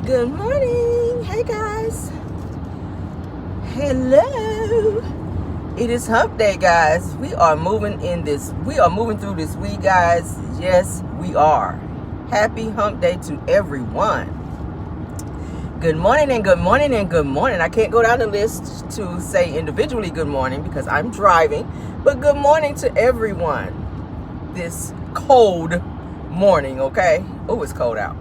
Good morning. Hey guys. Hello. It is hump day, guys. We are moving through this week, guys. Yes, we are. Happy hump day to everyone. Good morning and good morning and good morning. I can't go down the list to say individually good morning because I'm driving, but good morning to everyone this cold morning, okay? Oh, it's cold out.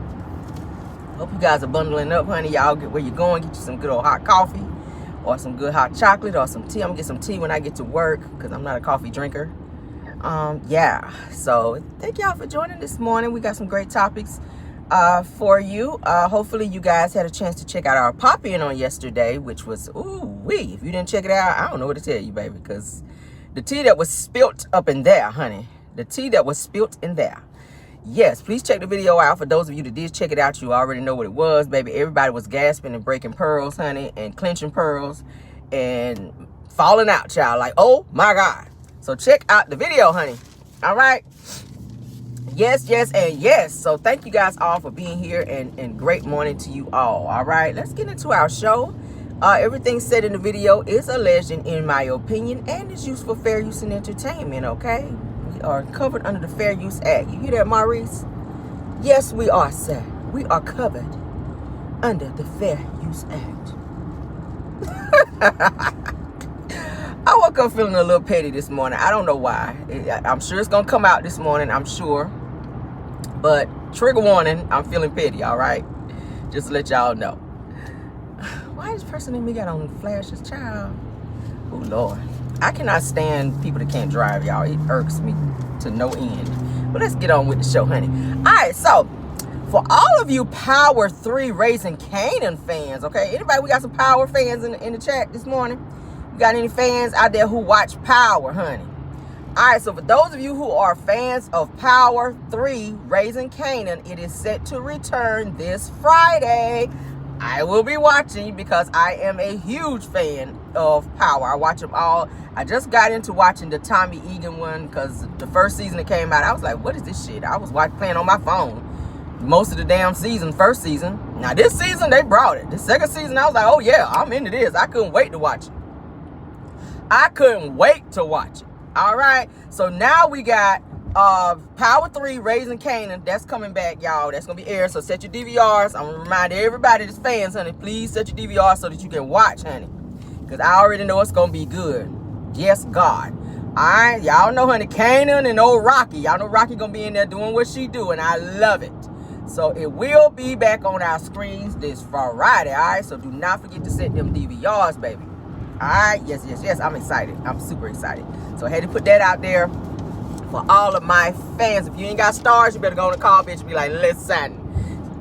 Hope you guys are bundling up, honey. Y'all get where you're going. Get you some good old hot coffee or some good hot chocolate or some tea. I'm going to get some tea when I get to work because I'm not a coffee drinker. Yeah. So thank y'all for joining this morning. We got some great topics for you. Hopefully you guys had a chance to check out our pop-in on yesterday, which was, ooh-wee. If you didn't check it out, I don't know what to tell you, baby, because the tea that was spilt up in there, honey. The tea that was spilt in there. Yes, please check the video out. For those of you that did check it out, you already know what it was, baby. Everybody was gasping and breaking pearls, honey, and clenching pearls and falling out, child. Like, oh my God. So check out the video, honey. All right. Yes, yes, and yes. So thank you guys all for being here and great morning to you all. All right, let's get into our show. Everything said in the video is alleged in my opinion and is used for fair use and entertainment, okay? We are covered under the Fair Use Act. You hear that, Maurice? Yes, we are, sir. We are covered under the Fair Use Act. I woke up feeling a little petty this morning. I don't know why. I'm sure it's going to come out this morning, I'm sure. But trigger warning, I'm feeling petty, all right? Just to let y'all know. Why is this person in me got on flashes, child? Oh, Lord. I cannot stand people that can't drive, y'all. It irks me to no end. But let's get on with the show, honey. All right, so for all of you Power 3 Raising Kanan fans, okay? Anybody, we got some Power fans in the chat this morning? You got any fans out there who watch Power, honey? All right, so for those of you who are fans of Power 3 Raising Kanan, it is set to return this Friday. I will be watching because I am a huge fan of Power. I watch them all. I just got into watching the Tommy Egan one because the first season that came out, I was like, what is this shit? I was playing on my phone most of the damn season, first season. Now this season, they brought it. The second season, I was like, oh yeah, I'm into this. I couldn't wait to watch it. I couldn't wait to watch it. All right. So now we got Power 3 Raising Kanan. That's coming back, y'all. That's going to be aired. So set your DVRs. I'm going to remind everybody that's fans, honey, please set your DVRs so that you can watch, honey. Because I already know it's going to be good. Yes, God. All right. Y'all know, honey, Kanan and old Rocky. Y'all know Rocky going to be in there doing what she do, and I love it. So it will be back on our screens this Friday, all right? So do not forget to set them DVRs, baby. All right, yes, yes, yes. I'm excited. I'm super excited. So I had to put that out there for all of my fans. If you ain't got stars, you better go on the call, bitch, and be like, listen,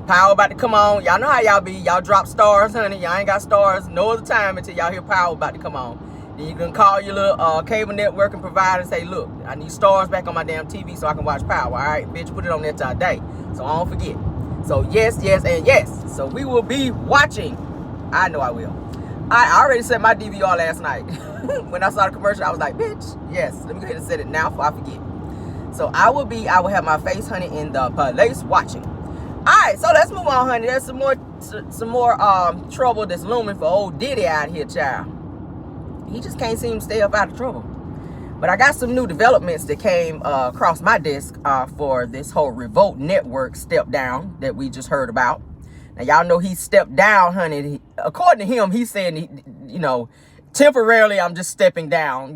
Power about to come on. Y'all know how y'all be. Y'all drop stars, honey. Y'all ain't got stars no other time until y'all hear Power about to come on. Then you can call your little cable networking provider and say, look, I need stars back on my damn TV so I can watch Power. All right, bitch, put it on there today. So I don't forget. So yes, yes, and yes. So we will be watching. I know I will. I already set my DVR last night. When I saw the commercial, I was like, bitch, yes. Let me go ahead and set it now before I forget. So I will have my face, honey, in the place watching. All right, so let's move on, honey. There's some more trouble that's looming for old Diddy out here, child. He just can't seem to stay up out of trouble. But I got some new developments that came across my desk for this whole Revolt Network step down that we just heard about. Now, y'all know he stepped down, honey. According to him, he's saying, temporarily I'm just stepping down,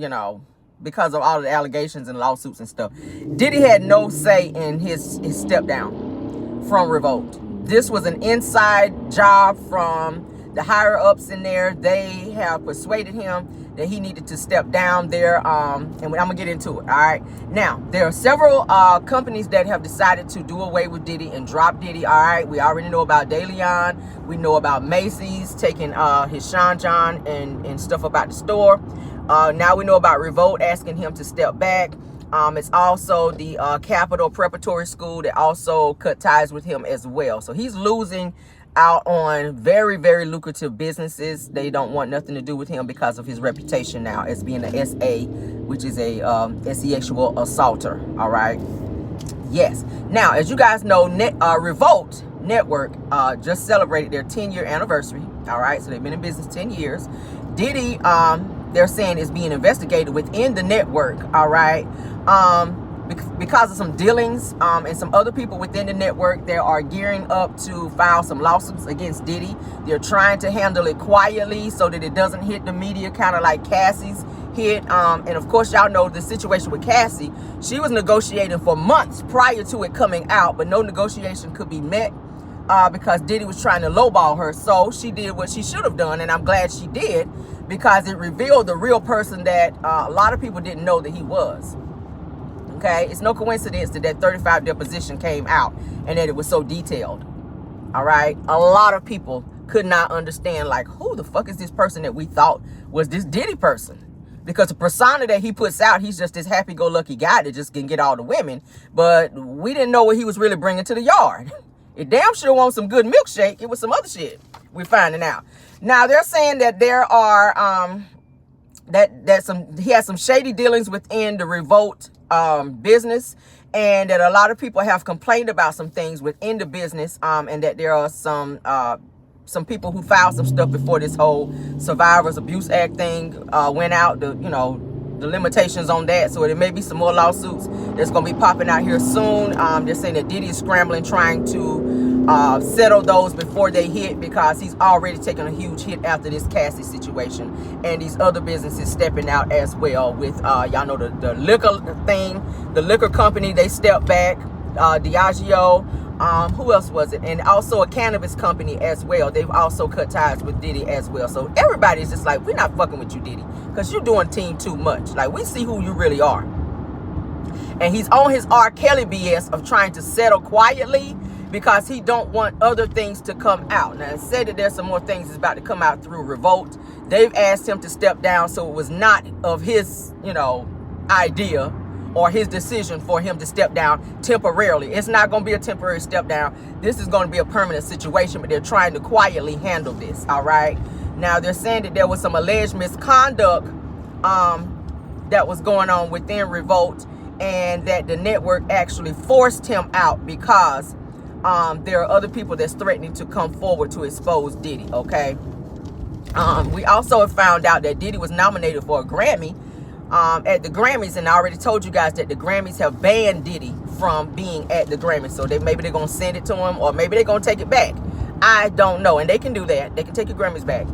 because of all the allegations and lawsuits and stuff. Diddy had no say in his step down from Revolt. This was an inside job from the higher ups in there. They have persuaded him that he needed to step down there, and I'm gonna get into it. All right, now there are several companies that have decided to do away with Diddy and drop Diddy. All right, we already know about De Leon. We know about Macy's taking his Sean John and stuff about the store. Now we know about Revolt asking him to step back. It's also the Capital Preparatory School that also cut ties with him as well. So he's losing out on very, very lucrative businesses. They don't want nothing to do with him because of his reputation now as being an SA, which is a sexual assaulter. All right. Yes. Now, as you guys know, Revolt network just celebrated their 10-year anniversary. All right, so they've been in business 10 years. Diddy, they're saying, is being investigated within the network. All right, because of some dealings and some other people within the network. They are gearing up to file some lawsuits against Diddy. They're trying to handle it quietly so that it doesn't hit the media, kind of like Cassie's hit. And of course, y'all know the situation with Cassie. She was negotiating for months prior to it coming out, but no negotiation could be met because Diddy was trying to lowball her. So she did what she should have done, and I'm glad she did, because it revealed the real person that a lot of people didn't know that he was. Okay, it's no coincidence that that 35 deposition came out and that it was so detailed. All right, a lot of people could not understand, like, who the fuck is this person that we thought was this Diddy person? Because the persona that he puts out, he's just this happy-go-lucky guy that just can get all the women. But we didn't know what he was really bringing to the yard. It damn sure wants some good milkshake. It was some other shit we're finding out. Now, they're saying that there are, he has some shady dealings within the Revolt business, and that a lot of people have complained about some things within the business, and that there are some people who filed some stuff before this whole Survivors Abuse Act thing went out, the limitations on that. So there may be some more lawsuits that's going to be popping out here soon. They're saying that Diddy is scrambling, trying to settle those before they hit, because he's already taken a huge hit after this Cassie situation, and these other businesses stepping out as well with, y'all know the liquor thing, the liquor company, they stepped back, Diageo, who else was it? And also a cannabis company as well. They've also cut ties with Diddy as well. So everybody's just like, we're not fucking with you, Diddy, because you're doing team too much. Like, we see who you really are. And he's on his R. Kelly BS of trying to settle quietly because he don't want other things to come out. Now, it said that there's some more things that's about to come out through Revolt. They've asked him to step down, so it was not of his, idea or his decision for him to step down temporarily. It's not going to be a temporary step down. This is going to be a permanent situation, but they're trying to quietly handle this, all right? Now, they're saying that there was some alleged misconduct that was going on within Revolt, and that the network actually forced him out because there are other people that's threatening to come forward to expose Diddy, okay? We also have found out that Diddy was nominated for a Grammy at the Grammys, and I already told you guys that the Grammys have banned Diddy from being at the Grammys. So maybe they're gonna send it to him, or maybe they're gonna take it back. I don't know, and they can do that. They can take your Grammys back.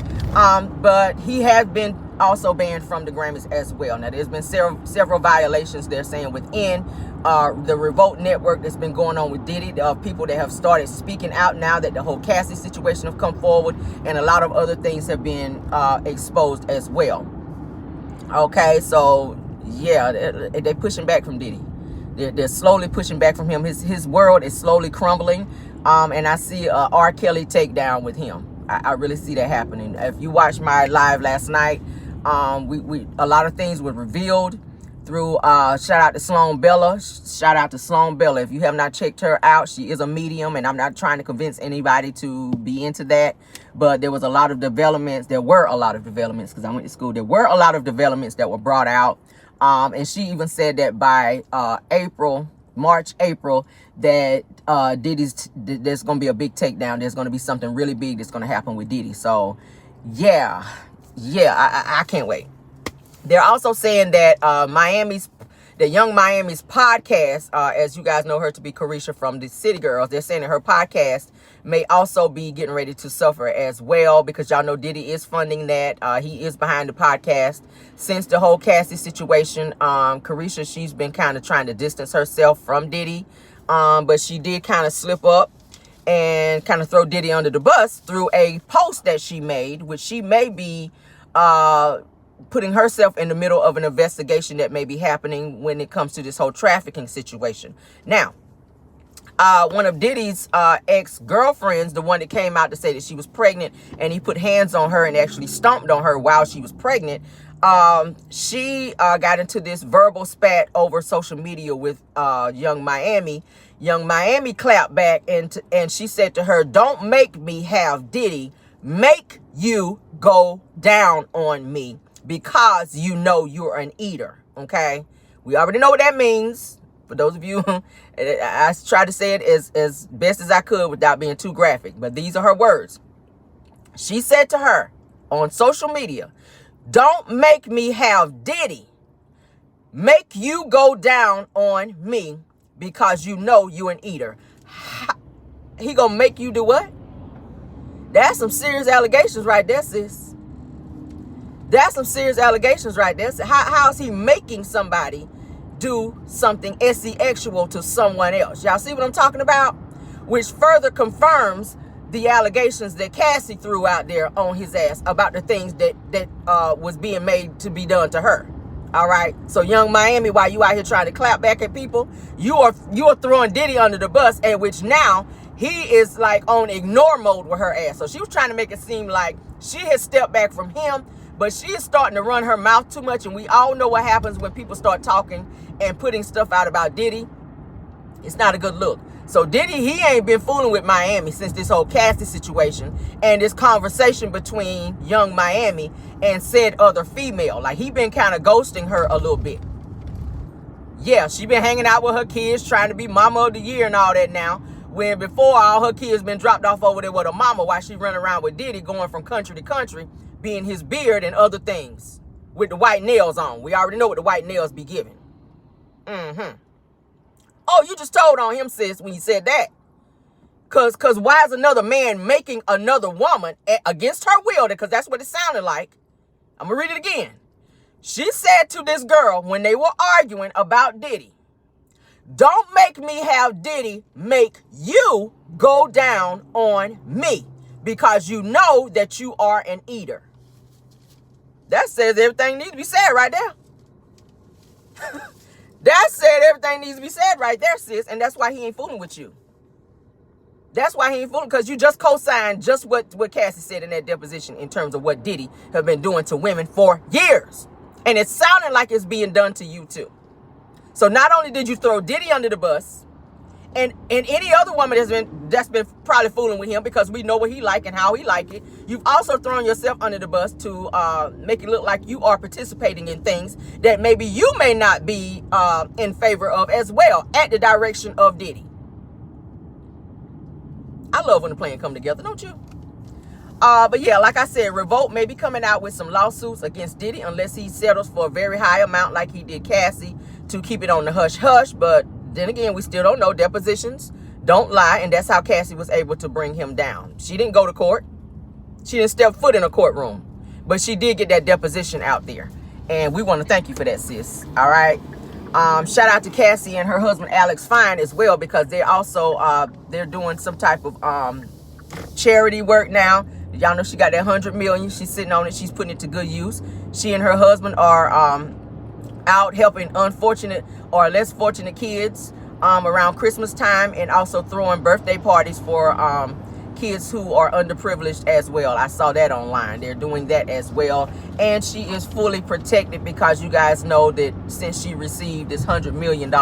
But he has been also banned from the Grammys as well. Now, there's been several violations, they're saying, within the Revolt network that's been going on with Diddy. There are people that have started speaking out now that the whole Cassie situation have come forward, and a lot of other things have been exposed as well. Okay, so yeah, they're pushing back from Diddy. They're slowly pushing back from him. His world is slowly crumbling, and I see a R. Kelly takedown with him. I really see that happening. If you watched my live last night, we a lot of things were revealed through shout out to Sloan Bella. Shout out to Sloan Bella. If you have not checked her out, she is a medium, and I'm not trying to convince anybody to be into that, but there was a lot of developments. There were a lot of developments, because I went to school. There were a lot of developments that were brought out, and she even said that by March, April, that there's going to be a big takedown. There's going to be something really big that's going to happen with Diddy. So yeah, I can't wait. They're also saying that Young Miami's podcast, as you guys know her to be Carisha from the City Girls, they're saying that her podcast may also be getting ready to suffer as well, because y'all know Diddy is funding that. He is behind the podcast since the whole Cassie situation. Carisha, she's been kind of trying to distance herself from Diddy, but she did kind of slip up and kind of throw Diddy under the bus through a post that she made, which she may be putting herself in the middle of an investigation that may be happening when it comes to this whole trafficking situation. Now, one of Diddy's ex-girlfriends, the one that came out to say that she was pregnant, and he put hands on her and actually stomped on her while she was pregnant, she got into this verbal spat over social media with Young Miami. Young Miami clapped back, and she said to her, "Don't make me have Diddy make you go down on me, because you know you're an eater." Okay, we already know what that means. For those of you I tried to say it as best as I could without being too graphic, but these are her words. She said to her on social media, "Don't make me have Diddy make you go down on me because you know you an eater." He gonna make you do what? That's some serious allegations right there, sis. That's some serious allegations right there. So how is he making somebody do something sexual to someone else? Y'all see what I'm talking about? Which further confirms the allegations that Cassie threw out there on his ass about the things that was being made to be done to her. All right. So young Miami, while you out here trying to clap back at people, you are throwing Diddy under the bus, and which now he is like on ignore mode with her ass. So she was trying to make it seem like she has stepped back from him, but she is starting to run her mouth too much. And we all know what happens when people start talking and putting stuff out about Diddy. It's not a good look. So Diddy, he ain't been fooling with Miami since this whole Cassie situation and this conversation between young Miami and said other female. Like, he been kind of ghosting her a little bit. Yeah, she been hanging out with her kids, trying to be mama of the year and all that now, when before all her kids been dropped off over there with her mama while she run around with Diddy going from country to country, being his beard and other things with the white nails on. We already know what the white nails be giving. Oh, you just told on him, sis, when you said that. Cause why is another man making another woman against her will? Because that's what it sounded like. I'm gonna read it again. She said to this girl when they were arguing about Diddy, "Don't make me have Diddy make you go down on me because you know that you are an eater." That says everything needs to be said right there. That said everything needs to be said right there, sis. And that's why he ain't fooling with you. That's why he ain't fooling, because you just co-signed just what Cassie said in that deposition in terms of what Diddy have been doing to women for years. And it's sounding like it's being done to you too. So not only did you throw Diddy under the bus, and any other woman that's been probably fooling with him, because we know what he like and how he like it, you've also thrown yourself under the bus to make it look like you are participating in things that maybe you may not be in favor of as well, at the direction of Diddy. I love when the plan come together, don't you? But yeah, like I said, Revolt may be coming out with some lawsuits against Diddy unless he settles for a very high amount like he did Cassie to keep it on the hush-hush. But then again, we still don't know. Depositions don't lie, and that's how Cassie was able to bring him down. She didn't go to court. She didn't step foot in a courtroom, but she did get that deposition out there, and we want to thank you for that, sis. All right. Shout out to Cassie and her husband Alex Fine as well, because they're also they're doing some type of charity work now. Y'all know she got that $100 million. She's sitting on it. She's putting it to good use. She and her husband are out helping unfortunate or less fortunate kids around Christmas time, and also throwing birthday parties for kids who are underprivileged as well. I saw that online. They're doing that as well. And she is fully protected, because you guys know that since she received this $100 million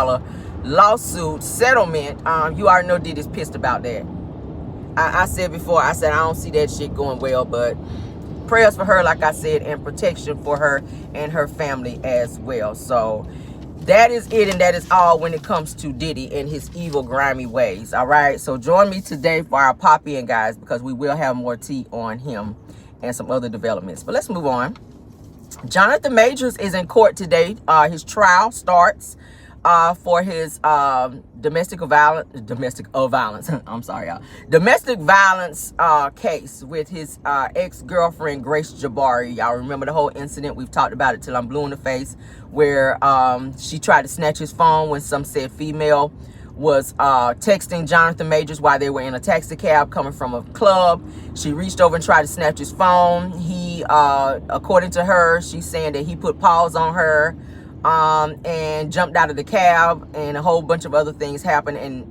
lawsuit settlement, you already know Diddy's pissed about that. I said before, I said I don't see that shit going well, but prayers for her, like I said, and protection for her and her family as well. So that is it, and that is all when it comes to Diddy and his evil, grimy ways. All right, so join me today for our pop-in, guys, because we will have more tea on him and some other developments. But let's move on. Jonathan Majors is in court today. His trial starts for his domestic violence case with his ex-girlfriend Grace Jabari. Y'all remember the whole incident? We've talked about it till I'm blue in the face, where she tried to snatch his phone when some said female was texting Jonathan Majors while they were in a taxi cab coming from a club. She reached over and tried to snatch his phone. He, according to her, she's saying that he put paws on her and jumped out of the cab, and a whole bunch of other things happened and,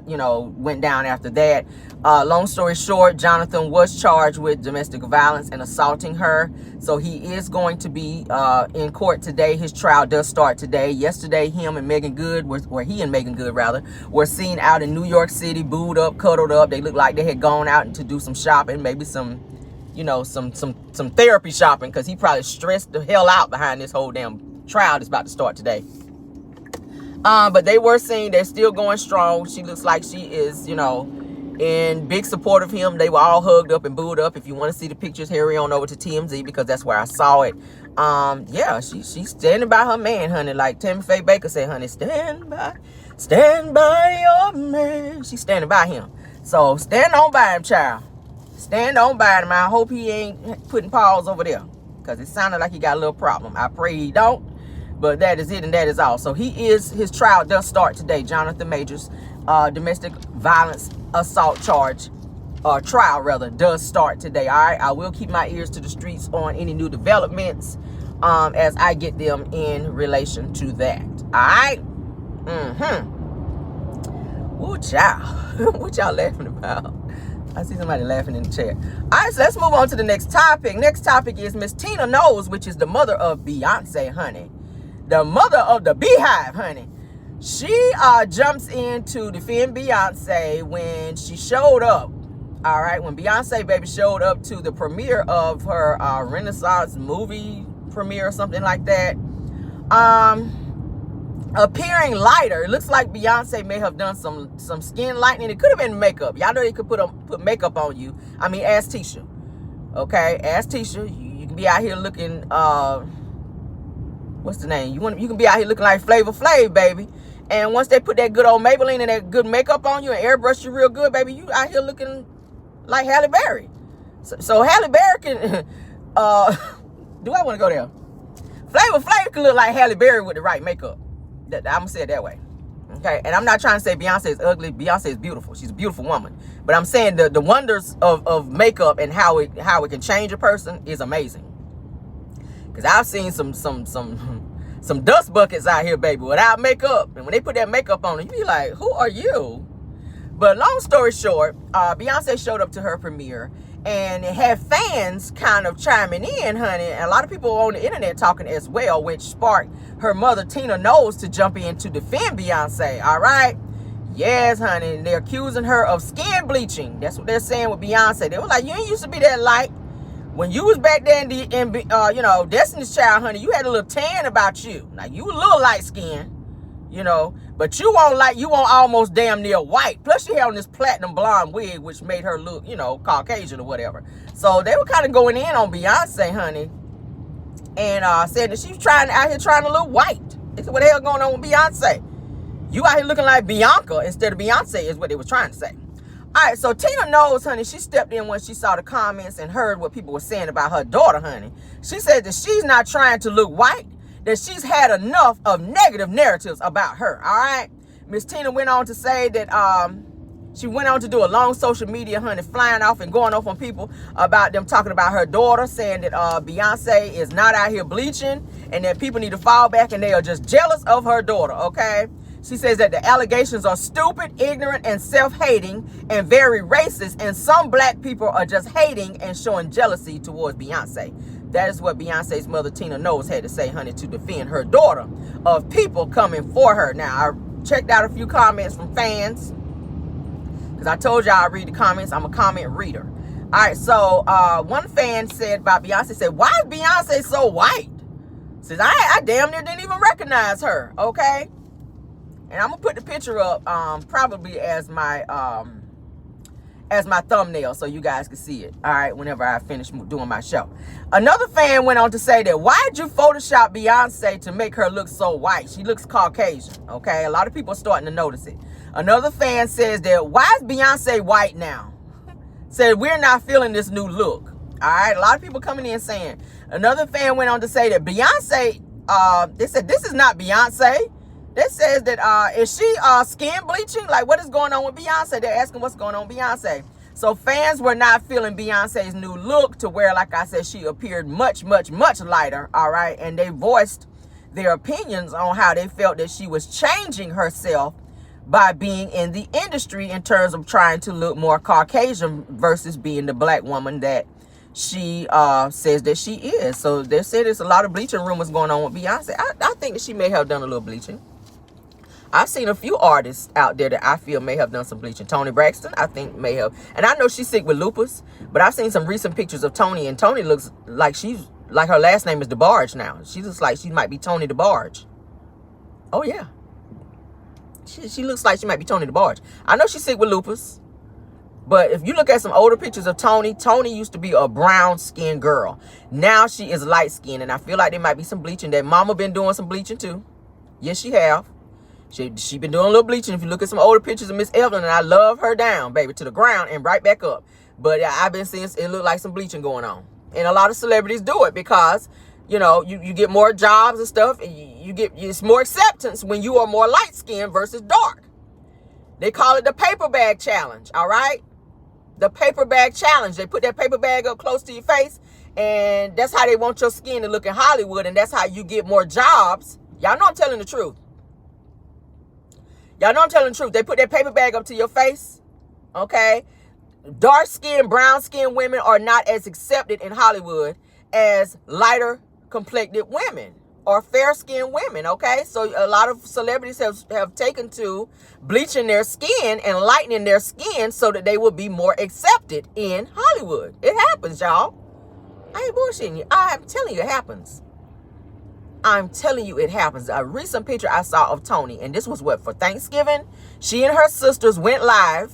you know, went down after that. Long story short, Jonathan was charged with domestic violence and assaulting her. So he is going to be in court today. His trial does start today. Yesterday, he and Megan Good were seen out in New York City, booed up, cuddled up. They looked like they had gone out to do some shopping, maybe some, you know, some therapy shopping, because he probably stressed the hell out behind this whole damn trial that's about to start today. But they were seen, they're still going strong. She looks like she is, you know, in big support of him. They were all hugged up and booed up. If you want to see the pictures, hurry on over to TMZ because that's where I saw it. Yeah, she's standing by her man, honey. Like Tammy Faye Baker said, honey, stand by your man. She's standing by him. So stand on by him, child. Stand on by him. I hope he ain't putting paws over there because it sounded like he got a little problem. I pray he don't. But that is it, and that is all. So his trial does start today. Jonathan Majors, domestic violence assault charge, trial rather, does start today. All right, I will keep my ears to the streets on any new developments as I get them in relation to that. All right. Ooh, child. What y'all laughing about? I see somebody laughing in the chat. All right, so let's move on to the next topic. Next topic is Miss Tina Knowles, which is the mother of Beyonce, honey. The mother of the Beehive, honey. She jumps in to defend Beyonce when she showed up. All right, when Beyonce, baby, showed up to the premiere of her Renaissance movie premiere or something like that. Appearing lighter. It looks like Beyonce may have done some skin lightening. It could have been makeup. Y'all know they could put makeup on you. I mean, ask Tisha. Okay, ask Tisha. You can be out here looking... what's the name? You can be out here looking like Flavor Flav, baby. And once they put that good old Maybelline and that good makeup on you and airbrush you real good, baby, you out here looking like Halle Berry. So Halle Berry can, do I want to go there? Flavor Flav can look like Halle Berry with the right makeup. I'm going to say it that way. Okay? And I'm not trying to say Beyonce is ugly. Beyonce is beautiful. She's a beautiful woman. But I'm saying the wonders of makeup and how it can change a person is amazing. Because I've seen some dust buckets out here, baby, without makeup. And when they put that makeup on, you be like, who are you? But long story short, Beyonce showed up to her premiere. And it had fans kind of chiming in, honey. And a lot of people on the internet talking as well, which sparked her mother, Tina Knowles, to jump in to defend Beyonce. All right? Yes, honey. And they're accusing her of skin bleaching. That's what they're saying with Beyonce. They were like, you ain't used to be that light. When you was back there in you know, Destiny's Child, honey, you had a little tan about you. Like, you were a little light skinned, you know, but you won't almost damn near white. Plus, she had on this platinum blonde wig, which made her look, you know, Caucasian or whatever. So they were kind of going in on Beyonce, honey, and said that she was out here trying to look white. They said, what the hell going on with Beyonce? You out here looking like Bianca instead of Beyonce is what they were trying to say. All right, so Tina Knowles, honey, she stepped in when she saw the comments and heard what people were saying about her daughter, honey. She said that she's not trying to look white, that she's had enough of negative narratives about her, all right? Miss Tina went on to say that she went on to do a long social media, honey, flying off and going off on people about them talking about her daughter, saying that Beyonce is not out here bleaching and that people need to fall back and they are just jealous of her daughter, okay? She says that the allegations are stupid, ignorant, and self-hating, and very racist, and some black people are just hating and showing jealousy towards Beyonce. That is what Beyonce's mother, Tina Knowles, had to say, honey, to defend her daughter of people coming for her. Now, I checked out a few comments from fans, because I told y'all I read the comments. I'm a comment reader. All right, so one fan said about Beyonce, said, why is Beyonce so white? Says, I damn near didn't even recognize her, okay? And I'm gonna put the picture up probably as my thumbnail so you guys can see it. All right, whenever I finish doing my show. Another fan went on to say that why'd you Photoshop Beyonce to make her look so white? She looks Caucasian. Okay, a lot of people are starting to notice it. Another fan says that why is Beyonce white now? Said we're not feeling this new look. All right, a lot of people coming in saying. Another fan went on to say that Beyonce. They said this is not Beyonce. That says that, is she skin bleaching? Like, what is going on with Beyonce? They're asking what's going on with Beyonce. So fans were not feeling Beyonce's new look to where, like I said, she appeared much, much, much lighter, all right? And they voiced their opinions on how they felt that she was changing herself by being in the industry in terms of trying to look more Caucasian versus being the black woman that she says that she is. So they said there's a lot of bleaching rumors going on with Beyonce. I think that she may have done a little bleaching. I've seen a few artists out there that I feel may have done some bleaching. Toni Braxton, I think, may have. And I know she's sick with lupus, but I've seen some recent pictures of Toni, and Toni looks like she's, like her last name is DeBarge now. She looks like she might be Toni DeBarge. Oh, yeah. She looks like she might be Tony DeBarge. I know she's sick with lupus. But if you look at some older pictures of Tony used to be a brown-skinned girl. Now she is light-skinned, and I feel like there might be some bleaching. That mama been doing some bleaching too. Yes, she have. She been doing a little bleaching. If you look at some older pictures of Miss Evelyn, and I love her down, baby, to the ground and right back up. But I've been seeing it look like some bleaching going on. And a lot of celebrities do it because, you know, you get more jobs and stuff, and it's more acceptance when you are more light-skinned versus dark. They call it the paper bag challenge, all right? The paper bag challenge. They put that paper bag up close to your face, and that's how they want your skin to look in Hollywood, and that's how you get more jobs. Y'all know I'm telling the truth. Y'all know I'm telling the truth. They put that paper bag up to your face, okay? Dark-skinned, brown-skinned women are not as accepted in Hollywood as lighter complected women or fair-skinned women, okay? So a lot of celebrities have taken to bleaching their skin and lightening their skin so that they will be more accepted in Hollywood. It happens, y'all. I ain't bullshitting you. I'm telling you it happens. I'm telling you it happens. A recent picture I saw of Tony, and this was what, for Thanksgiving? She and her sisters went live,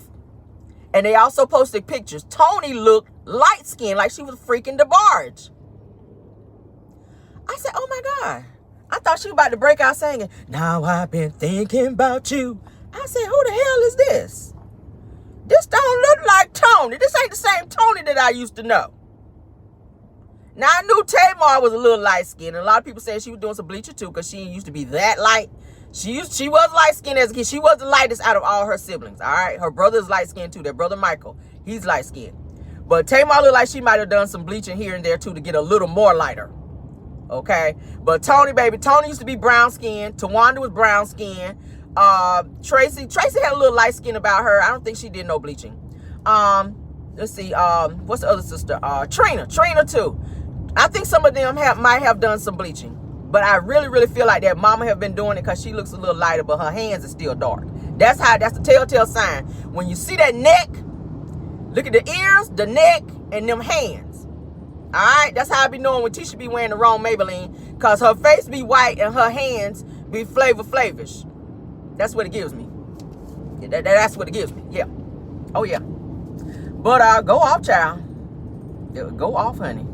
and they also posted pictures. Tony looked light-skinned, like she was freaking DeBarge. I said, oh my God. I thought she was about to break out singing, now I've been thinking about you. I said, who the hell is this? This don't look like Tony. This ain't the same Tony that I used to know. Now, I knew Tamar was a little light-skinned. And a lot of people said she was doing some bleaching too because she used to be that light. She was light-skinned as a kid. She was the lightest out of all her siblings, all right? Her brother's light-skinned too. Their brother Michael, he's light-skinned. But Tamar looked like she might have done some bleaching here and there too to get a little more lighter. Okay, but Tony, baby, Tony used to be brown skin. Tawanda was brown skin. Tracy had a little light skin about her. I don't think she did no bleaching. Let's see. What's the other sister? Trina too. I think some of them might have done some bleaching, but I really feel like that mama have been doing it because she looks a little lighter, but her hands are still dark. That's the telltale sign. When you see that neck, look at the ears, the neck, and them hands. All right, that's how I be knowing when Tisha be wearing the wrong Maybelline, because her face be white and her hands be flavish. That's what it gives me. That's what it gives me. Yeah. Oh, yeah. But go off, child. Go off, honey.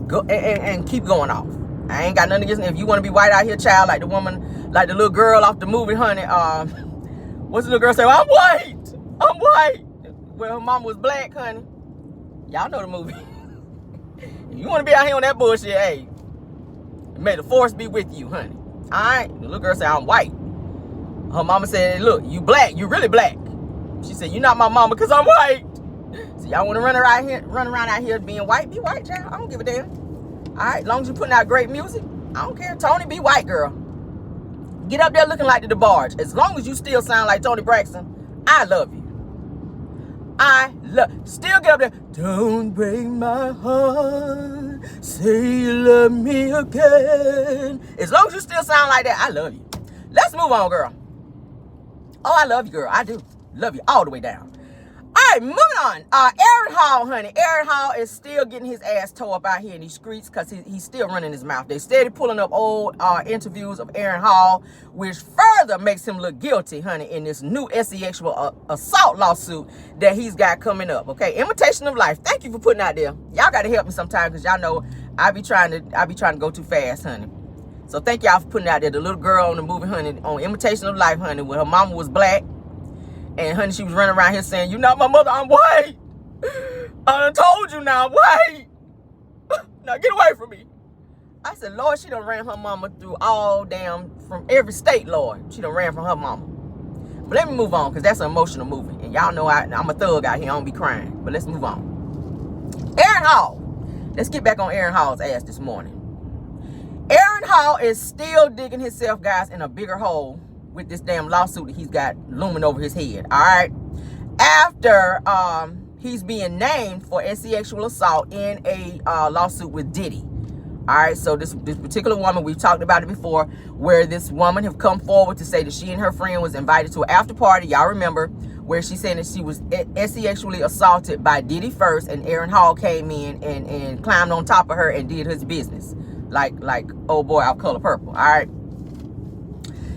Go and keep going off. I ain't got nothing against it. If you want to be white out here, child, like the woman, like the little girl off the movie, honey. What's the little girl say? Well, I'm white. Well, her mama was black, honey. Y'all know the movie. If you want to be out here on that bullshit, hey, may the force be with you, honey. All right? The little girl said, I'm white. Her mama said, look, you black. You really black. She said, you're not my mama because I'm white. So y'all want to run around out here being white? Be white, child. I don't give a damn. All right? As long as you're putting out great music, I don't care. Tony, be white, girl. Get up there looking like the DeBarge. As long as you still sound like Tony Braxton, I love you. Still get up there. Don't break my heart. Say you love me again. As long as you still sound like that, I love you. Let's move on, girl. Oh, I love you, girl. I do. Love you all the way down. All right, moving on. Aaron Hall, honey. Aaron Hall is still getting his ass tore up out here in these streets because he's still running his mouth. They steady pulling up old interviews of Aaron Hall, which further makes him look guilty, honey, in this new sexual assault lawsuit that he's got coming up. Okay, imitation of life. Thank you for putting out there. Y'all got to help me sometime because y'all know I be trying to go too fast, honey. So thank y'all for putting out there. The little girl on the movie, honey, on imitation of life, honey, when her mama was black. And, honey, she was running around here saying, you're not my mother, I'm white. I done told you now, I'm white. Now get away from me. I said, Lord, she done ran her mama through from every state, Lord. She done ran from her mama. But let me move on, because that's an emotional movie. And y'all know I'm a thug out here. I don't be crying. But let's move on. Aaron Hall. Let's get back on Aaron Hall's ass this morning. Aaron Hall is still digging himself, guys, in a bigger hole with this damn lawsuit that he's got looming over his head, all right? After he's being named for sexual assault in a lawsuit with Diddy. All right, so this particular woman, we've talked about it before, where this woman have come forward to say that she and her friend was invited to an after party, y'all remember, where she's saying that she was sexually assaulted by Diddy first, and Aaron Hall came in and climbed on top of her and did his business, like oh boy, I'll color purple, all right?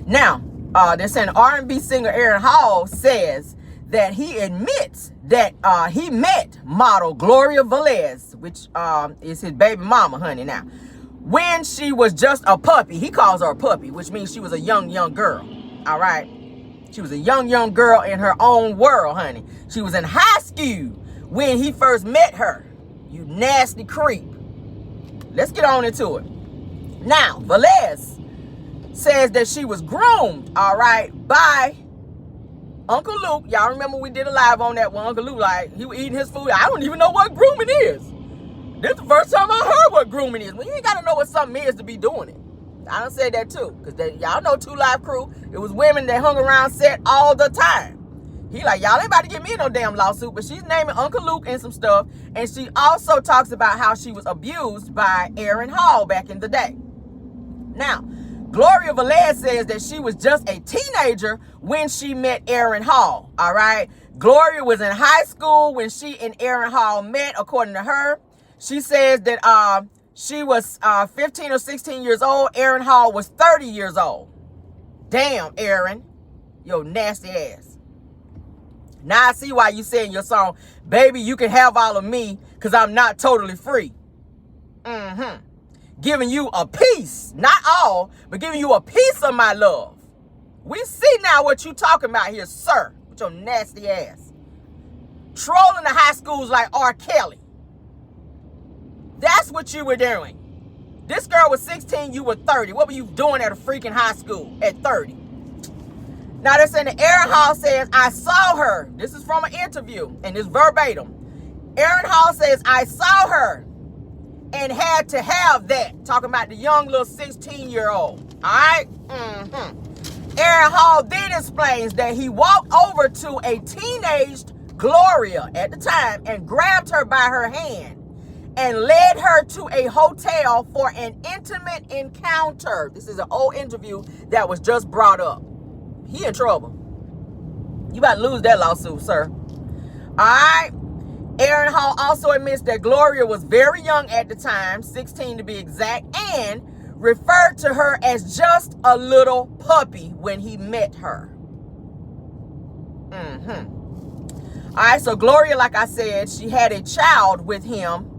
Now, they're saying R&B singer Aaron Hall says that he admits that he met model Gloria Velez, which is his baby mama, honey, now, when she was just a puppy. He calls her a puppy, which means she was a young girl. All right. She was a young girl in her own world, honey. She was in high school when he first met her. You nasty creep. Let's get on into it. Now, Velez says that she was groomed, all right, by Uncle Luke. Y'all remember we did a live on that one. Uncle Luke, like, he was eating his food. I don't even know what grooming is. This is the first time I heard what grooming is. Well, you ain't got to know what something is to be doing it. I done said that too, because y'all know 2 Live Crew. It was women that hung around set all the time. He like, y'all ain't about to get me in no damn lawsuit, but she's naming Uncle Luke and some stuff. And she also talks about how she was abused by Aaron Hall back in the day. Now, Gloria Velez says that she was just a teenager when she met Aaron Hall, all right? Gloria was in high school when she and Aaron Hall met, according to her. She says that she was 15 or 16 years old. Aaron Hall was 30 years old. Damn, Aaron, yo nasty ass. Now I see why you say in your song, baby, you can have all of me because I'm not totally free. Giving you a piece, not all, but giving you a piece of my love. We see now what you talking about here, sir, with your nasty ass. Trolling the high schools like R. Kelly. That's what you were doing. This girl was 16, you were 30. What were you doing at a freaking high school at 30? Now they're saying that Aaron Hall says, I saw her. This is from an interview, and it's verbatim. Aaron Hall says, I saw her and had to have that. Talking about the young little 16-year-old. All right? Aaron Hall then explains that he walked over to a teenaged Gloria at the time and grabbed her by her hand and led her to a hotel for an intimate encounter. This is an old interview that was just brought up. He in trouble. You about to lose that lawsuit, sir. All right. Aaron Hall also admits that Gloria was very young at the time, 16 to be exact, and referred to her as just a little puppy when he met her. All right, so Gloria, like I said, she had a child with him.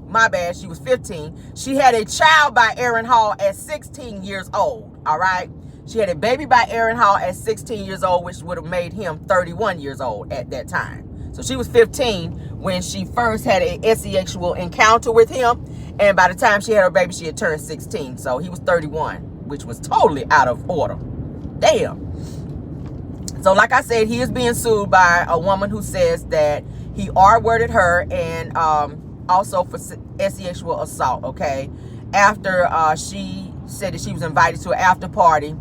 My bad, she was 15. She had a child by Aaron Hall at 16 years old, all right? She had a baby by Aaron Hall at 16 years old, which would have made him 31 years old at that time. So she was 15 when she first had a sexual encounter with him. And by the time she had her baby, she had turned 16. So he was 31, which was totally out of order. Damn. So like I said, he is being sued by a woman who says that he R-worded her and also for sexual assault, okay? After she said that she was invited to an after party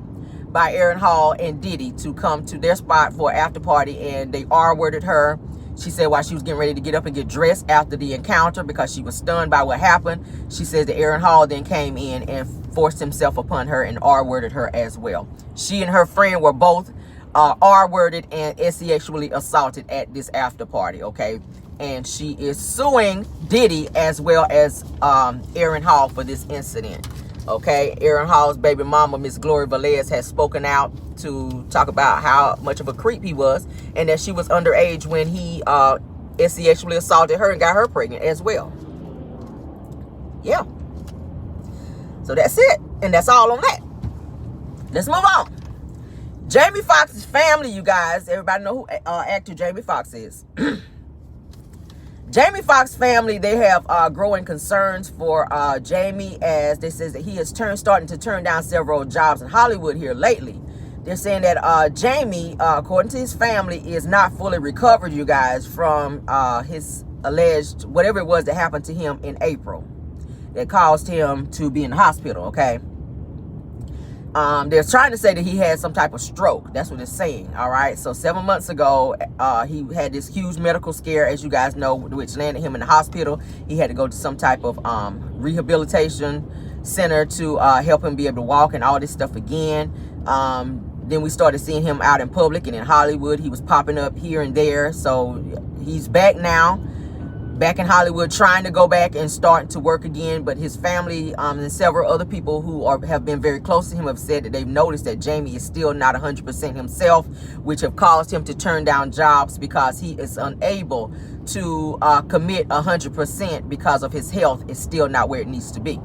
by Aaron Hall and Diddy to come to their spot for an after party, and they R-worded her. She said while she was getting ready to get up and get dressed after the encounter because she was stunned by what happened, she says that Aaron Hall then came in and forced himself upon her and R-worded her as well. She and her friend were both R-worded and sexually assaulted at this after party, okay? And she is suing Diddy as well as Aaron Hall for this incident. Okay, Aaron Hall's baby mama, Miss Gloria Velez, has spoken out to talk about how much of a creep he was and that she was underage when he sexually assaulted her and got her pregnant as well. Yeah. So that's it. And that's all on that. Let's move on. Jamie Foxx's family, you guys. Everybody know who actor Jamie Foxx is. Jamie Foxx family, they have growing concerns for Jaimie, as they says that he is starting to turn down several jobs in Hollywood here lately. They're saying that Jaimie, according to his family, is not fully recovered, you guys, from his alleged whatever it was that happened to him in April that caused him to be in the hospital, okay? They're trying to say that he had some type of stroke. That's what it's saying, all right? So 7 months ago, he had this huge medical scare, as you guys know, which landed him in the hospital. He had to go to some type of rehabilitation center to help him be able to walk and all this stuff again. Then we started seeing him out in public and in Hollywood. He was popping up here and there. So he's back now. back in Hollywood, trying to go back and starting to work again. But his family and several other people who have been very close to him have said that they've noticed that Jaimie is still not 100% himself, which have caused him to turn down jobs because he is unable to commit 100% because of his health is still not where it needs to be.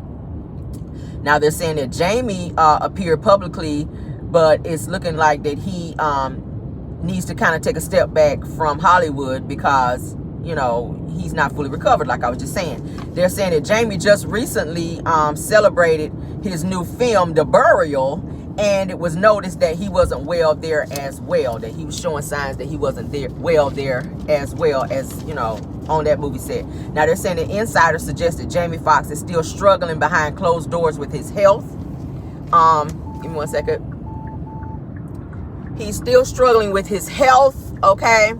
Now they're saying that Jaimie appeared publicly, but it's looking like that he needs to kind of take a step back from Hollywood because, you know, he's not fully recovered, like I was just saying. They're saying that Jaimie just recently celebrated his new film, The Burial, and it was noticed that he wasn't well there as well, that he was showing signs that he wasn't well there as well as, you know, on that movie set. Now they're saying that insiders suggest that Jamie Foxx is still struggling behind closed doors with his health. Give me one second. He's still struggling with his health, okay?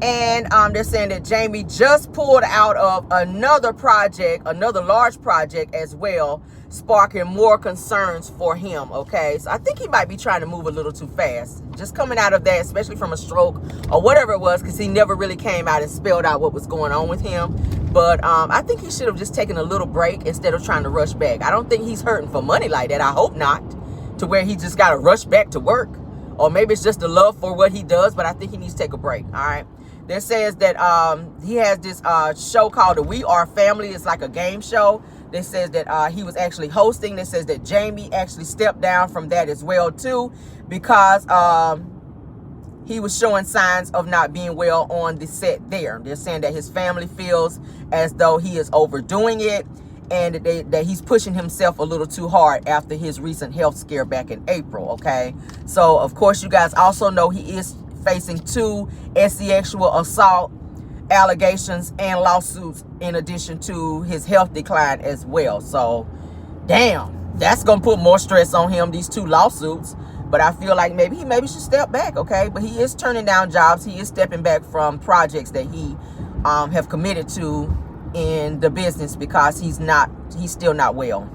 And they're saying that Jaimie just pulled out of another project, another large project as well, sparking more concerns for him, okay? So I think he might be trying to move a little too fast. Just coming out of that, especially from a stroke or whatever it was, because he never really came out and spelled out what was going on with him. But I think he should have just taken a little break instead of trying to rush back. I don't think he's hurting for money like that. I hope not, to where he just got to rush back to work. Or maybe it's just the love for what he does, but I think he needs to take a break, all right? There says that he has this show called the We Are Family. It's like a game show. That says that he was actually hosting. That says that Jaimie actually stepped down from that as well, too, because he was showing signs of not being well on the set there. They're saying that his family feels as though he is overdoing it, and that he's pushing himself a little too hard after his recent health scare back in April, okay? So, of course, you guys also know he is facing 2 sexual assault allegations and lawsuits in addition to his health decline as well. So, damn, that's going to put more stress on him, these 2 lawsuits. But I feel like maybe he should step back, okay? But he is turning down jobs. He is stepping back from projects that he have committed to in the business because he's still not well.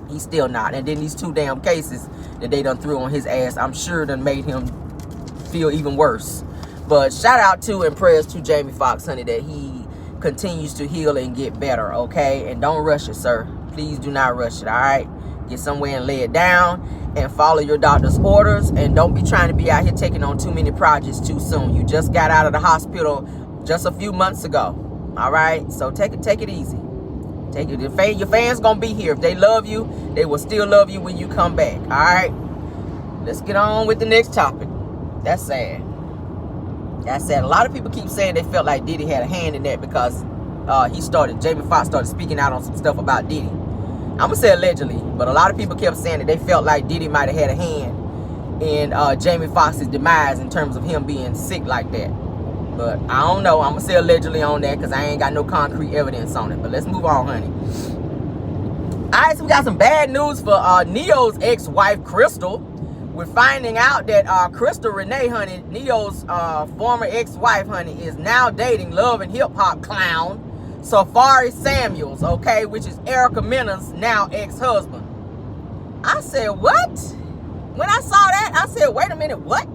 He's still not. And then these 2 damn cases that they done threw on his ass, I'm sure done made him feel even worse. But shout out to and prayers to Jamie Foxx, honey, that he continues to heal and get better, okay? And don't rush it, sir. Please do not rush it, all right? Get somewhere and lay it down and follow your doctor's orders. And don't be trying to be out here taking on too many projects too soon. You just got out of the hospital just a few months ago, all right? So take it easy. Take it. Your fans gonna be here. If they love you, they will still love you when you come back, all right? Let's get on with the next topic. That's sad. That's sad. A lot of people keep saying they felt like Diddy had a hand in that because Jamie Foxx started speaking out on some stuff about Diddy. I'm going to say allegedly, but a lot of people kept saying that they felt like Diddy might have had a hand in Jamie Foxx's demise in terms of him being sick like that. But I don't know. I'm going to say allegedly on that because I ain't got no concrete evidence on it. But let's move on, honey. All right, so we got some bad news for Neo's ex-wife, Crystal. We're finding out that Crystal Renee, honey, Neo's former ex-wife, honey, is now dating love and hip-hop clown Safaree Samuels, okay, which is Erica Mena's now ex-husband. I said, what? When I saw that, I said, wait a minute, what?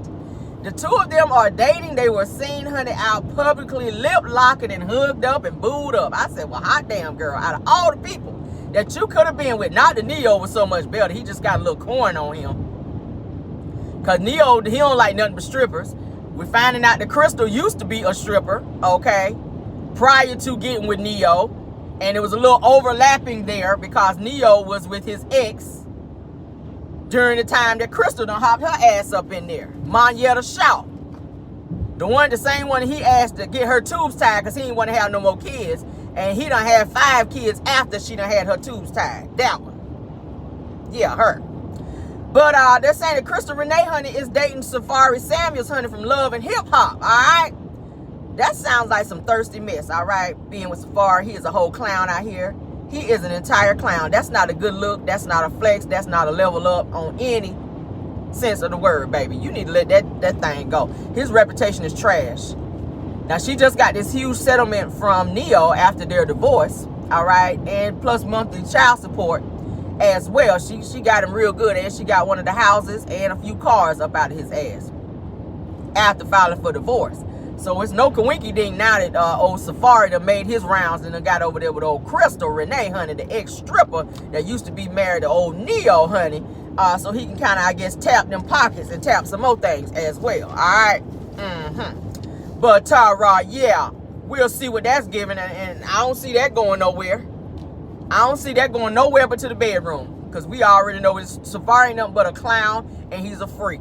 The 2 of them are dating. They were seen, honey, out publicly lip-locking and hugged up and booed up. I said, well, hot damn, girl, out of all the people that you could have been with, not that Neo was so much better. He just got a little corn on him. Because Neo, he don't like nothing but strippers. We're finding out that Crystal used to be a stripper, okay, prior to getting with Neo. And it was a little overlapping there because Neo was with his ex during the time that Crystal done hopped her ass up in there. Monyetta Shaw. The same one he asked to get her tubes tied because he didn't want to have no more kids. And he done had 5 kids after she done had her tubes tied. That one. Yeah, her. But they're saying that Crystal Renee, honey, is dating Safaree Samuels, honey, from Love and Hip Hop, all right? That sounds like some thirsty mess, all right? Being with Safaree, he is a whole clown out here. He is an entire clown. That's not a good look. That's not a flex. That's not a level up on any sense of the word, baby. You need to let that thing go. His reputation is trash. Now, she just got this huge settlement from Neo after their divorce, all right? And plus monthly child support as well. She got him real good, and she got one of the houses and a few cars up out of his ass after filing for divorce. So it's no coinky ding now that old Safaree done made his rounds and done got over there with old Crystal, Renee, honey, the ex-stripper that used to be married to old Neo, honey. So he can kind of, I guess, tap them pockets and tap some more things as well. All right. But yeah, we'll see what that's giving, and I don't see that going nowhere. I don't see that going nowhere but to the bedroom, because we already know Safaree ain't nothing but a clown and he's a freak.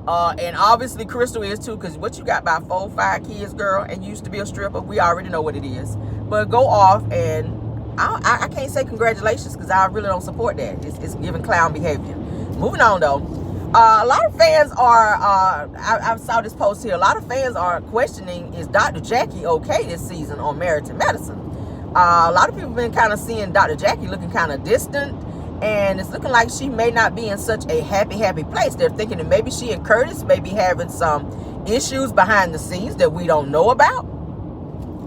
And obviously Crystal is too, because what you got about 4 or 5 kids, girl, and you used to be a stripper. We already know what it is. But go off, and I can't say congratulations, because I really don't support that. It's giving clown behavior. Moving on though. A lot of fans are, I saw this post here, a lot of fans are questioning, is Dr. Jackie okay this season on Marital Medicine? A lot of people have been kind of seeing Dr. Jackie looking kind of distant, and it's looking like she may not be in such a happy place. They're thinking that maybe she and Curtis may be having some issues behind the scenes that we don't know about.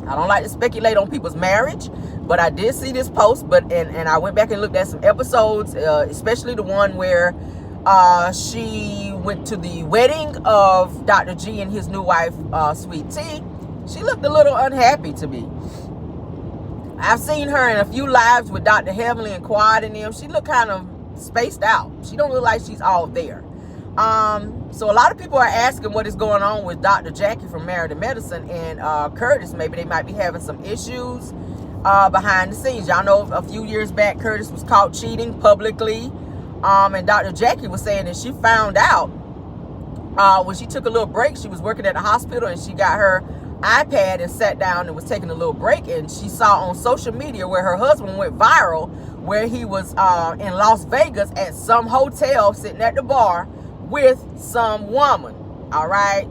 I don't like to speculate on people's marriage, but I did see this post, and I went back and looked at some episodes, especially the one where she went to the wedding of Dr. G and his new wife, Sweet Tea. She looked a little unhappy to me. I've seen her in a few lives with Dr. Heavenly and Quad and them. She looked kind of spaced out. She don't look like she's all there. So a lot of people are asking what is going on with Dr. Jackie from Marital Medicine and Curtis. Maybe they might be having some issues behind the scenes. Y'all know a few years back, Curtis was caught cheating publicly. And Dr. Jackie was saying that she found out when she took a little break. She was working at the hospital, and she got her iPad and sat down and was taking a little break, and she saw on social media where her husband went viral, where he was in Las Vegas at some hotel sitting at the bar with some woman. All right.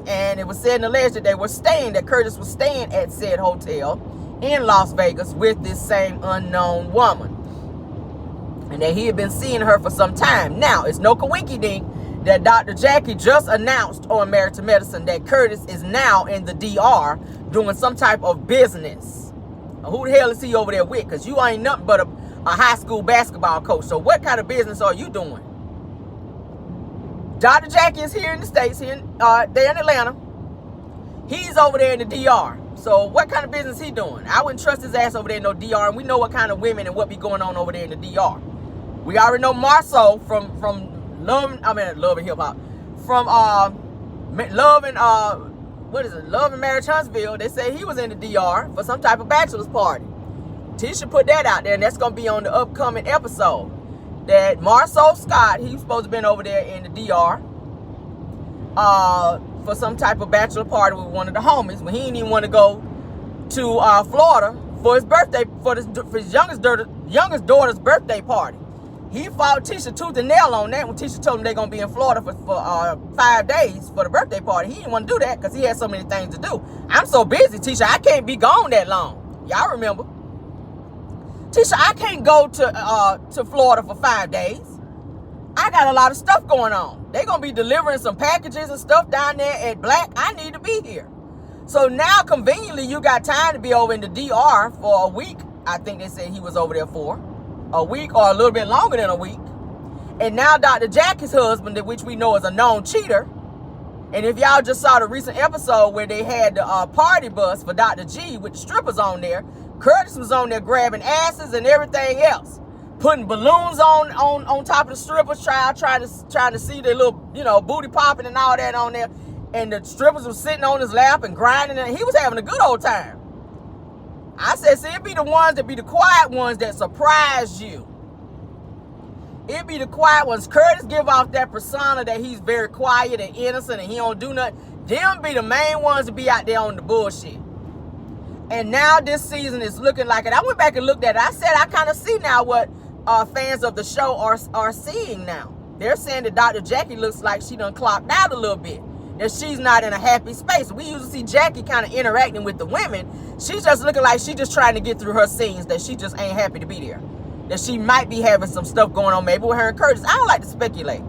And it was said and alleged that that Curtis was staying at said hotel in Las Vegas with this same unknown woman, and that he had been seeing her for some time. Now, it's no coinky dink that Dr. Jackie just announced on Marital Medicine that Curtis is now in the DR doing some type of business. Who the hell is he over there with? Because you ain't nothing but a high school basketball coach. So what kind of business are you doing? Dr. Jackie is here in the States, they're in Atlanta. He's over there in the DR. So what kind of business he doing? I wouldn't trust his ass over there in no DR, and we know what kind of women and what be going on over there in the DR. We already know Marceau from Love and Hip Hop, from Love and Marriage Huntsville. They say he was in the DR for some type of bachelor's party. Tisha put that out there, and that's gonna be on the upcoming episode. That Marceau Scott, he was supposed to have been over there in the DR for some type of bachelor party with one of the homies, when he didn't even want to go to Florida for his birthday, for his youngest daughter's birthday party. He fought Tisha tooth and nail on that when Tisha told him they're going to be in Florida for 5 days for the birthday party. He didn't want to do that because he had so many things to do. I'm so busy, Tisha, I can't be gone that long. Y'all remember? Tisha, I can't go to Florida for 5 days. I got a lot of stuff going on. They're going to be delivering some packages and stuff down there at Black. I need to be here. So now, conveniently, you got time to be over in the DR for a week. I think they said he was over there for a week or a little bit longer than a week. And now Dr. Jackie's husband, which we know is a known cheater. And if y'all just saw the recent episode where they had the party bus for Dr. G with the strippers on there, Curtis was on there grabbing asses and everything else, putting balloons on top of the strippers, trying to see their little, booty popping and all that on there. And the strippers was sitting on his lap and grinding, and he was having a good old time. I said, see, it be the ones that be the quiet ones that surprise you. It be the quiet ones. Curtis give off that persona that he's very quiet and innocent and he don't do nothing. Them be the main ones to be out there on the bullshit. And now this season is looking like it. I went back and looked at it. I said I kind of see now what fans of the show are seeing now. They're saying that Dr. Jackie looks like she done clocked out a little bit. That she's not in a happy space. We usually see Jackie kind of interacting with the women. She's just looking like she's just trying to get through her scenes, that she just ain't happy to be there. That she might be having some stuff going on maybe with her and Curtis. I don't like to speculate.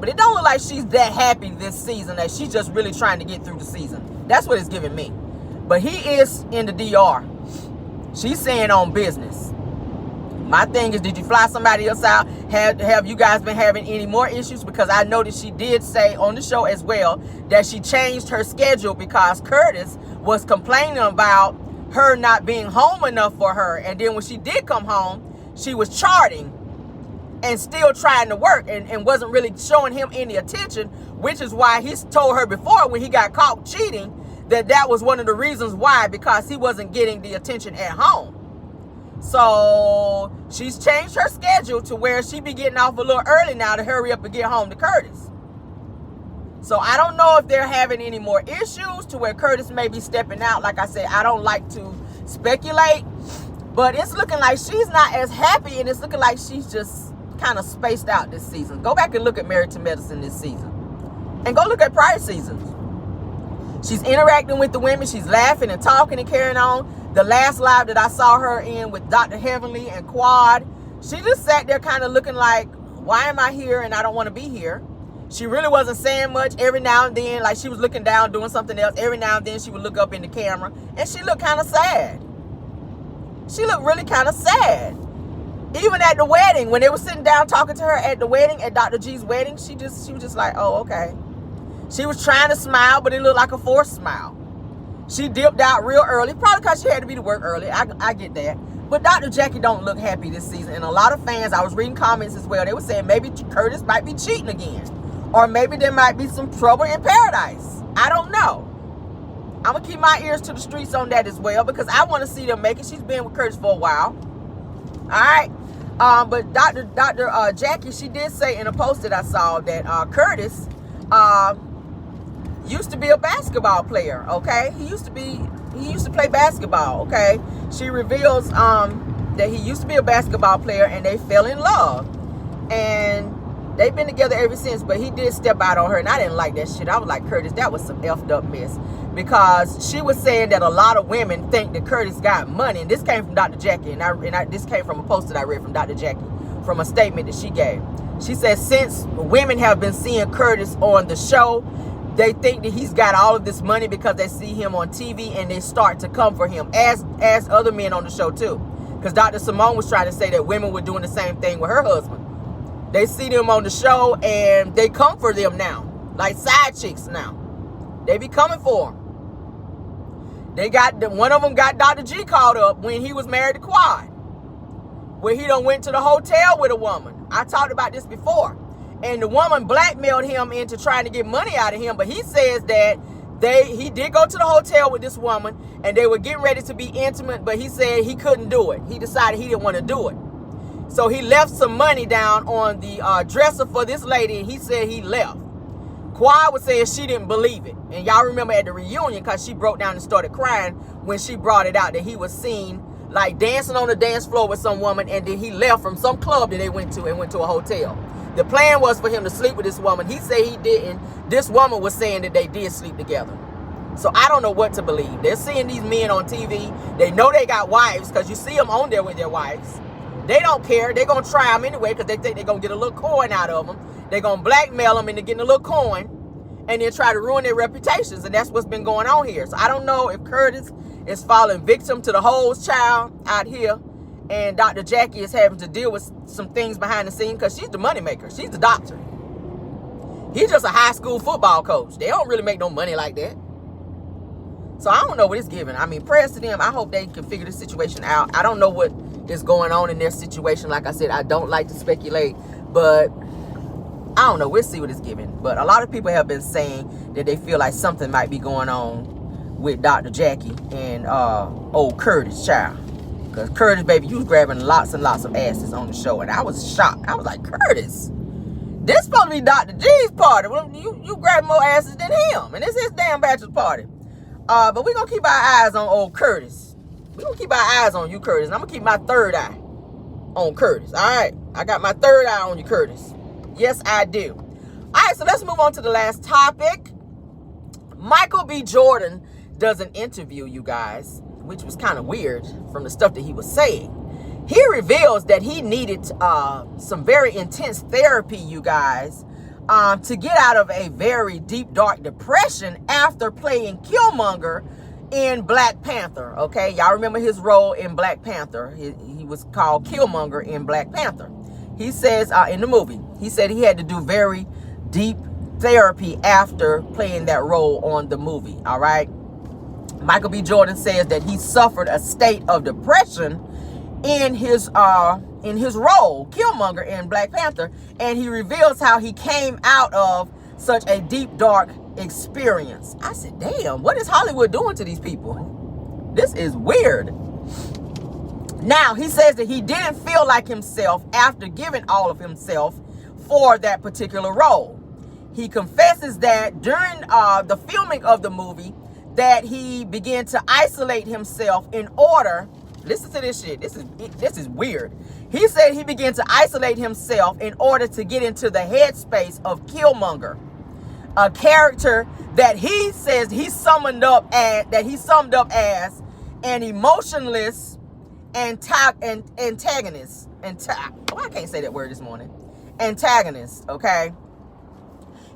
But it don't look like she's that happy this season, that she's just really trying to get through the season. That's what it's giving me. But he is in the DR. She's saying on business. My thing is, did you fly somebody else out? Have you guys been having any more issues? Because I noticed she did say on the show as well that she changed her schedule because Curtis was complaining about her not being home enough for her. And then when she did come home, she was charting and still trying to work and wasn't really showing him any attention, which is why he's told her before when he got caught cheating that was one of the reasons why, because he wasn't getting the attention at home. So she's changed her schedule to where she be getting off a little early now to hurry up and get home to Curtis. So I don't know if they're having any more issues to where Curtis may be stepping out. Like I said, I don't like to speculate, but it's looking like she's not as happy, and it's looking like she's just kind of spaced out this season. Go back and look at Married to Medicine this season, and go look at prior seasons. She's interacting with the women. She's laughing and talking and carrying on. The last live that I saw her in with Dr. Heavenly and Quad, she just sat there kind of looking like, why am I here and I don't want to be here? She really wasn't saying much. Every now and then, like she was looking down doing something else. Every now and then she would look up in the camera, and she looked kind of sad. She looked really kind of sad. Even at the wedding, when they were sitting down talking to her at the wedding, at Dr. G's wedding, she was just like, oh, okay. She was trying to smile, but it looked like a forced smile. She dipped out real early, probably because she had to be to work early. I get that. But Dr. Jackie don't look happy this season. And a lot of fans, I was reading comments as well, they were saying maybe Curtis might be cheating again. Or maybe there might be some trouble in paradise. I don't know. I'm going to keep my ears to the streets on that as well, because I want to see them make it. She's been with Curtis for a while. All right. But Dr. Jackie, she did say in a post that I saw that Curtis used to be a basketball player, okay? He used to play basketball, okay? She reveals that he used to be a basketball player and they fell in love. And they've been together ever since, but he did step out on her, and I didn't like that shit. I was like, Curtis, that was some effed up mess. Because she was saying that a lot of women think that Curtis got money. And this came from Dr. Jackie, and this came from a post that I read from Dr. Jackie, from a statement that she gave. She said, since women have been seeing Curtis on the show, they think that he's got all of this money because they see him on TV, and they start to come for him, as other men on the show too. Because Dr. Simone was trying to say that women were doing the same thing with her husband. They see them on the show and they come for them now, like side chicks now. They be coming for him. One of them got Dr. G caught up when he was married to Quad, where he done went to the hotel with a woman. I talked about this before. And the woman blackmailed him into trying to get money out of him. But he says that he did go to the hotel with this woman and they were getting ready to be intimate, but he said he couldn't do it. He decided he didn't want to do it. So he left some money down on the dresser for this lady, and he said he left. Quad was saying she didn't believe it. And y'all remember at the reunion, because she broke down and started crying when she brought it out, that he was seen like dancing on the dance floor with some woman, and then he left from some club that they went to and went to a hotel. The plan was for him to sleep with this woman. He said he didn't. This woman was saying that they did sleep together. So I don't know what to believe. They're seeing these men on TV. They know they got wives because you see them on there with their wives. They don't care. They're going to try them anyway because they think they're going to get a little coin out of them. They're going to blackmail them into getting a little coin and then try to ruin their reputations. And that's what's been going on here. So I don't know if Curtis is falling victim to the Hoes child out here, and Dr. Jackie is having to deal with some things behind the scenes because she's the moneymaker. She's the doctor. He's just a high school football coach. They don't really make no money like that. So I don't know what it's giving. I mean, prayers to them. I hope they can figure this situation out. I don't know what is going on in their situation. Like I said, I don't like to speculate, but I don't know. We'll see what it's giving. But a lot of people have been saying that they feel like something might be going on with Dr. Jackie and old Curtis child. Because Curtis, baby, you was grabbing lots and lots of asses on the show, and I was shocked. I was like, Curtis, this supposed to be Dr. G's party. Well, you grabbing more asses than him, and this is his damn bachelor's party. But we're going to keep our eyes on old Curtis. We're going to keep our eyes on you, Curtis. And I'm going to keep my third eye on Curtis. All right? I got my third eye on you, Curtis. Yes, I do. All right, so let's move on to the last topic. Michael B. Jordan does an interview, you guys, which was kind of weird from the stuff that he was saying. He reveals that he needed some very intense therapy, you guys, to get out of a very deep, dark depression after playing Killmonger in Black Panther, okay? Y'all remember his role in Black Panther. He was called Killmonger in Black Panther. He says in the movie, he said he had to do very deep therapy after playing that role on the movie, all right? Michael B. Jordan says that he suffered a state of depression in his role, Killmonger in Black Panther, and he reveals how he came out of such a deep, dark experience. I said, damn, what is Hollywood doing to these people? This is weird. Now, he says that he didn't feel like himself after giving all of himself for that particular role. He confesses that during the filming of the movie that he began to isolate himself in order, listen to this shit, this is weird. He said he began to isolate himself in order to get into the headspace of Killmonger, a character that he says he summed up as an emotionless antagonist. I can't say that word this morning. Antagonist, okay?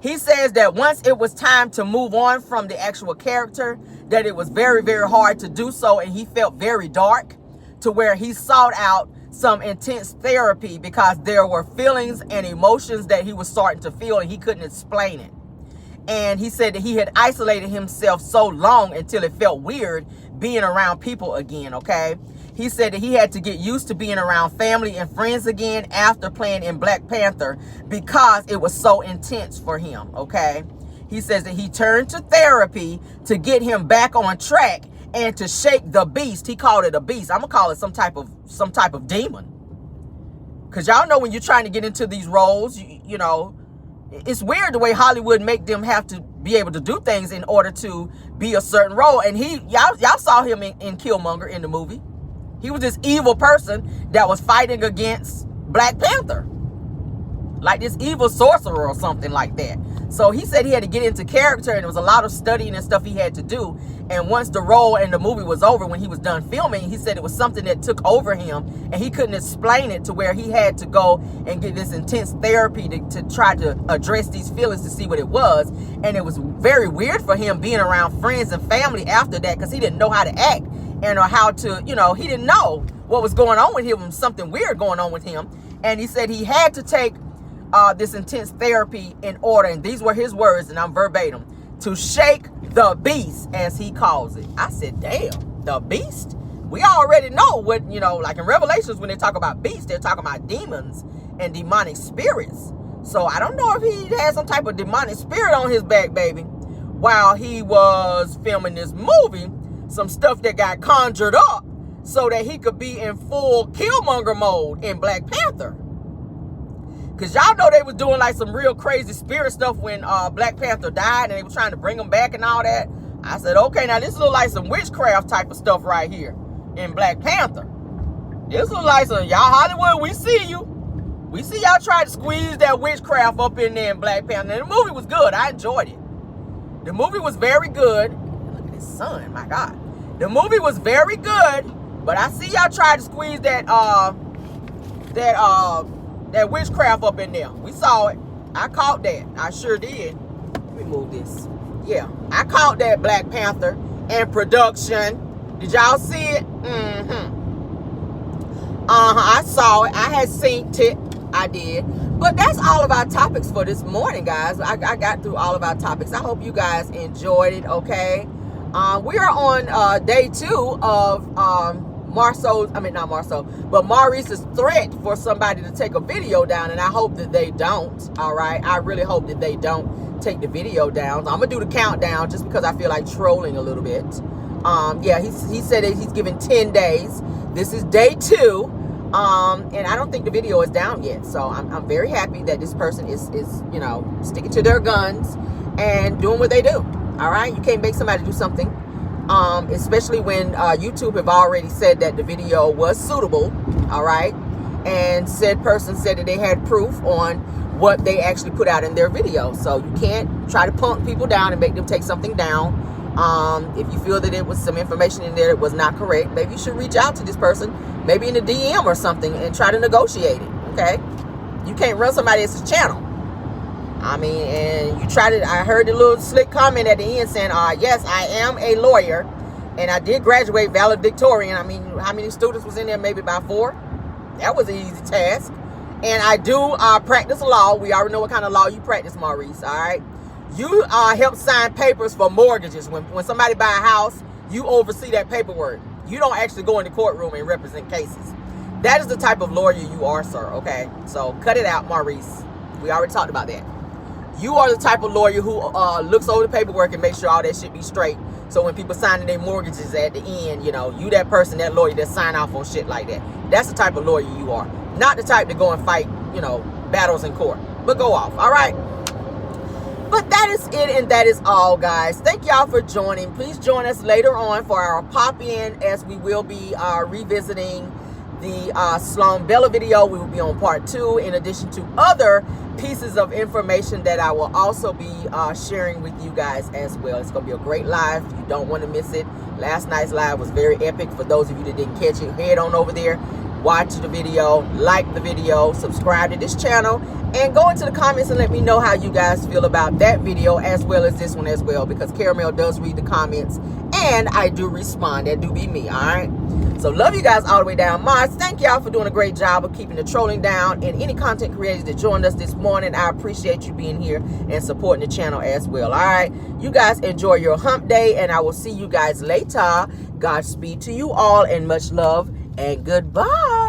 He says that once it was time to move on from the actual character, that it was very, very hard to do so, and he felt very dark, to where he sought out some intense therapy because there were feelings and emotions that he was starting to feel and he couldn't explain it. And he said that he had isolated himself so long until it felt weird being around people again, okay? He said that he had to get used to being around family and friends again after playing in Black Panther because it was so intense for him, okay? He says that he turned to therapy to get him back on track and to shake the beast. He called it a beast. I'm gonna call it some type of demon. Cause y'all know when you're trying to get into these roles, you know, it's weird the way Hollywood make them have to be able to do things in order to be a certain role. And y'all saw him in Killmonger in the movie. He was this evil person that was fighting against Black Panther, like this evil sorcerer or something like that. So he said he had to get into character, and there was a lot of studying and stuff he had to do. And once the role and the movie was over, when he was done filming, he said it was something that took over him, and he couldn't explain it, to where he had to go and get this intense therapy to try to address these feelings to see what it was. And it was very weird for him being around friends and family after that, because he didn't know how to act and or how to, you know, he didn't know what was going on with him, something weird going on with him. And he said he had to take this intense therapy in order, and these were his words, and I'm verbatim, to shake the beast, as he calls it. I said, damn, the beast? We already know what, you know, like in Revelations, when they talk about beasts, they're talking about demons and demonic spirits. So I don't know if he had some type of demonic spirit on his back, baby, while he was filming this movie. Some stuff that got conjured up so that he could be in full Killmonger mode in Black Panther. Because y'all know they was doing like some real crazy spirit stuff when Black Panther died, and they were trying to bring him back and all that. I said, okay, now this look like some witchcraft type of stuff right here in Black Panther. This look like some, y'all Hollywood, we see you. We see y'all try to squeeze that witchcraft up in there in Black Panther. And the movie was good. I enjoyed it. The movie was very good. Look at his son, my God. The movie was very good, but I see y'all try to squeeze that witchcraft up in there. We saw it. I caught that. I sure did. Let me move this. Yeah, I caught that Black Panther in production. Did y'all see it? I saw it. I had seen it. I did. But that's all of our topics for this morning, guys. I got through all of our topics. I hope you guys enjoyed it, okay? We are on day 2 of Maurice's threat for somebody to take a video down, and I hope that they don't. All right, I really hope that they don't take the video down. I'm gonna do the countdown just because I feel like trolling a little bit. Yeah, he said that he's given 10 days. This is day 2, and I don't think the video is down yet. So I'm very happy that this person is you know, sticking to their guns and doing what they do. All right, you can't make somebody do something. Especially when YouTube have already said that the video was suitable, all right? And said person said that they had proof on what they actually put out in their video. So you can't try to punk people down and make them take something down. If you feel that it was some information in there that was not correct, maybe you should reach out to this person, maybe in a DM or something, and try to negotiate it, okay? You can't run somebody else's channel. I mean, and you try to, I heard the little slick comment at the end saying, yes, I am a lawyer. And I did graduate valedictorian. I mean, how many students was in there? Maybe about 4. That was an easy task. And I do practice law. We already know what kind of law you practice, Maurice, all right? You help sign papers for mortgages. When somebody buy a house, you oversee that paperwork. You don't actually go in the courtroom and represent cases. That is the type of lawyer you are, sir, okay? So cut it out, Maurice. We already talked about that. You are the type of lawyer who looks over the paperwork and makes sure all that shit be straight. So when people signing their mortgages at the end, you know, you that person, that lawyer that sign off on shit like that. That's the type of lawyer you are. Not the type to go and fight, you know, battles in court. But go off, all right? But that is it, and that is all, guys. Thank y'all for joining. Please join us later on for our pop-in, as we will be revisiting the Sloan Bella video. We will be on part 2, in addition to other pieces of information that I will also be sharing with you guys as well. It's going to be a great live. You don't want to miss it. Last night's live was very epic. For those of you that didn't catch it, head on over there, watch the video, like the video, subscribe to this channel, and go into the comments and let me know how you guys feel about that video as well as this one as well, because Caramel does read the comments and I do respond. That do be me, all right? So love you guys all the way down. Mars, thank y'all for doing a great job of keeping the trolling down. And any content creators that joined us this morning, I appreciate you being here and supporting the channel as well. All right, you guys enjoy your hump day, and I will see you guys later. Godspeed to you all, and much love, and goodbye.